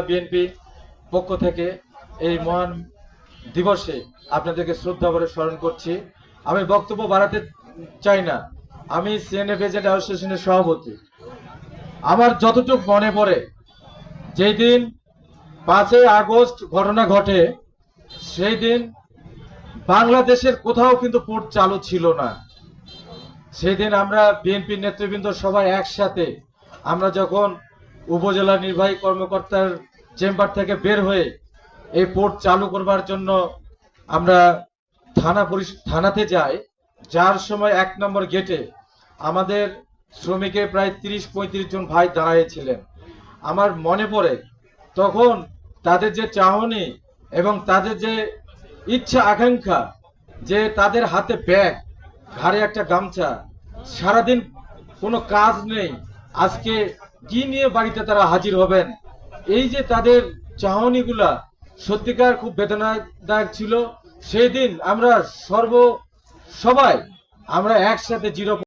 BNP পক্ষ থেকে এই মহান দিবসে আপনাদেরকে শ্রদ্ধা করে স্মরণ করছি। আমি বক্তব্য বাড়াতে চাই না। আমি সিএনএফ এজেন্ট অ্যাসোসিয়েশনের সভাপতি। আমার যতটুকু মনে পড়ে, যেই দিন 5ই আগস্ট ঘটনা ঘটে, সেই দিন বাংলাদেশের কোথাও কিন্তু পোর্ট চালু ছিল না। সেই দিন আমরা বিএনপি নেতৃবৃন্দ সবাই একসাথে, আমরা যখন উপজেলা নির্বাহী কর্মকর্তার চেম্বার থেকে বের হয়ে এই পোর্ট চালু করবার জন্য আমরা থানাতে যাই, যার সময় 1 নম্বর গেটে আমাদের শ্রমিকের প্রায় 30-35 জন ভাই দাঁড়িয়েছিলেন। আমার মনে পড়ে তখন তাদের যে চাহনি এবং তাদের যে ইচ্ছা আকাঙ্ক্ষা, যে তাদের হাতে ব্যাগ, ঘাড়ে একটা গামছা, সারাদিন কোনো কাজ নেই, আজকে কি নিয়ে বাড়িতে তারা হাজির হবেন, এই যে তাদের চাহনিগুলা সত্যিকার খুব বেদনাদায়ক ছিল। সেই দিন আমরা সবাই আমরা একসাথে জিরো